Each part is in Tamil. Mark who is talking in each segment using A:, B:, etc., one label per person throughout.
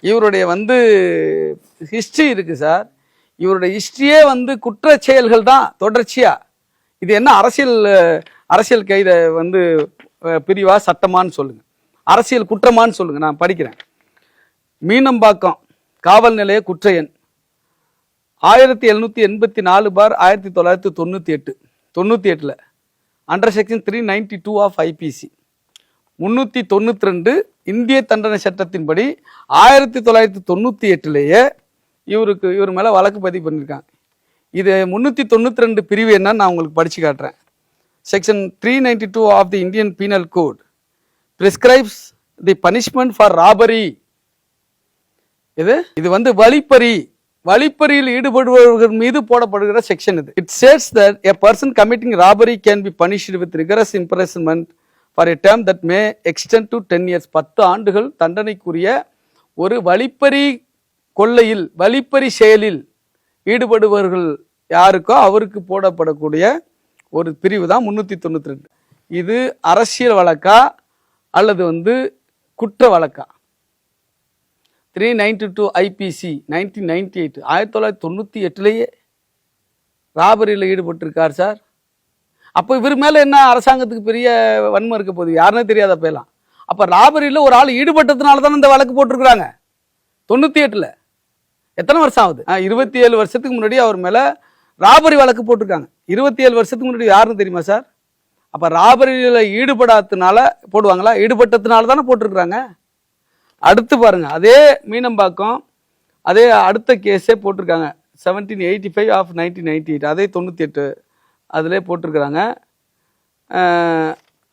A: இவருடைய ஹிஸ்டரி இருக்கு சார். இவருடைய ஹிஸ்டரியே குற்ற செயல்கள் தான் தொடர்ச்சியா. இது என்ன அரசியல் கைத பிரிவா சட்டமான்னு சொல்லுங்க, அரசியல் குற்றமான்னு சொல்லுங்க. நான் படிக்கிறேன். மீனம்பாக்கம் காவல் நிலைய குற்ற எண் 1784/1998 அண்டர் செக்ஷன் 392 ஆஃப் ஐபிசி 392 இந்திய தண்டனை சட்டத்தின்படி 1998 இவர் மேல வழக்கு பதிவு பண்ணியிருக்காங்க. இது 392 பிரிவு என்னன்னு நான் உங்களுக்கு படிச்சு காட்டுறேன். Section 392 of the Indian penal code prescribes the punishment for robbery. இது வழிப்பறியில் ஈடுபடுபவர்கள் மீது போடப்படுகிற செக்ஷன் இது. It states that a person committing robbery can be punished with rigorous imprisonment for a term that may extend to 10 years. 10 ஆண்டுகள் தண்டனைக்குரிய ஒரு வழிப்பறி செயலில் ஈடுபடுபவர்கள் யாருக்கோ அவருக்கு போடப்படக்கூடிய ஒரு பிரிவு தான் 392. இது அரசியல் வழக்கா அல்லது குற்ற வழக்கா? 392 ஐபிசி 1998 1998 ராபரியில் ஈடுபட்டிருக்கார் சார். அப்போ இவர் மேல என்ன அரசாங்கத்துக்கு பெரிய வன்மம் இருக்க போகுது? யாருன்னே தெரியாத போயலாம். அப்ப ராபரியில் ஒரு ஆள் ஈடுபட்டதுனால தானே இந்த வழக்கு போட்டிருக்கிறாங்க. 98 எத்தனை வருஷம் ஆகுது? 27 வருஷத்துக்கு முன்னாடி அவர் மேல ராபரி வழக்கு போட்டிருக்காங்க. 27 வருஷத்துக்கு முன்னாடி யாருன்னு தெரியுமா சார்? அப்ப ராபரியில் ஈடுபடாததுனால போடுவாங்களா? ஈடுபட்டதுனால தானே போட்டிருக்கிறாங்க. அடுத்து பாருங்க, அதே மீனம்பாக்கம் அதே அடுத்த கேஸே போட்டிருக்காங்க. 1785 ஆஃப் 1998 அதே 98 அதிலே போட்டிருக்கிறாங்க.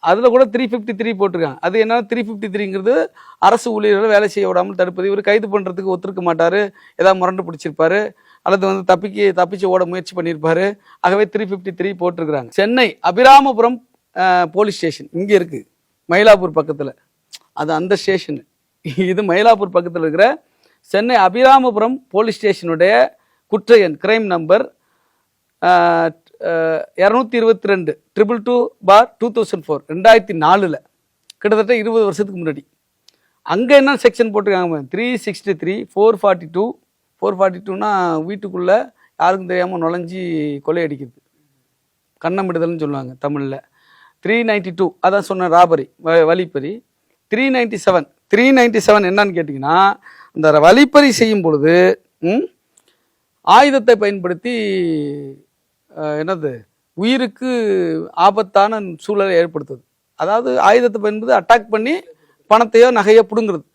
A: அதில் கூட 353 போட்டிருக்காங்க. அது என்ன 353ங்கிறது அரசு ஊழியர்களை வேலை செய்ய விடாமல் தடுப்பது. இவர் கைது பண்ணுறதுக்கு ஒத்துருக்க மாட்டார், ஏதாவது முரண்டு பிடிச்சிருப்பாரு அல்லது தப்பிச்சு ஓட முயற்சி பண்ணியிருப்பாரு. ஆகவே 353 போட்டிருக்கிறாங்க. சென்னை அபிராமபுரம் போலீஸ் ஸ்டேஷன் இங்கே இருக்குது, மயிலாப்பூர் பக்கத்தில். அது அந்த ஸ்டேஷன். இது மயிலாப்பூர் பக்கத்தில் இருக்கிற சென்னை அபிராமபுரம் போலீஸ் ஸ்டேஷனுடைய குற்ற எண் கிரைம் நம்பர் 222/222/2004 2004 கிட்டத்தட்ட 20 வருஷத்துக்கு முன்னாடி. அங்கே என்ன செக்ஷன் போட்டிருக்காங்க? 363 442 442னா வீட்டுக்குள்ளே யாருக்கும் தெரியாமல் நுழைஞ்சி கொள்ளையடிக்கிறது, கண்ணமிடுதல்னு சொல்லுவாங்க தமிழில். 392 அதான் சொன்ன ராபரி வழிப்பறி. 397 என்னன்னு கேட்டிங்கன்னா, இந்த வழிப்பறி செய்யும் பொழுது ஆயுதத்தை பயன்படுத்தி உயிருக்கு ஆபத்தான சூழலை ஏற்படுத்துது. அதாவது ஆயுதத்தை பயன்படுத்தி அட்டாக் பண்ணி பணத்தையோ நகையோ பிடுங்குறது.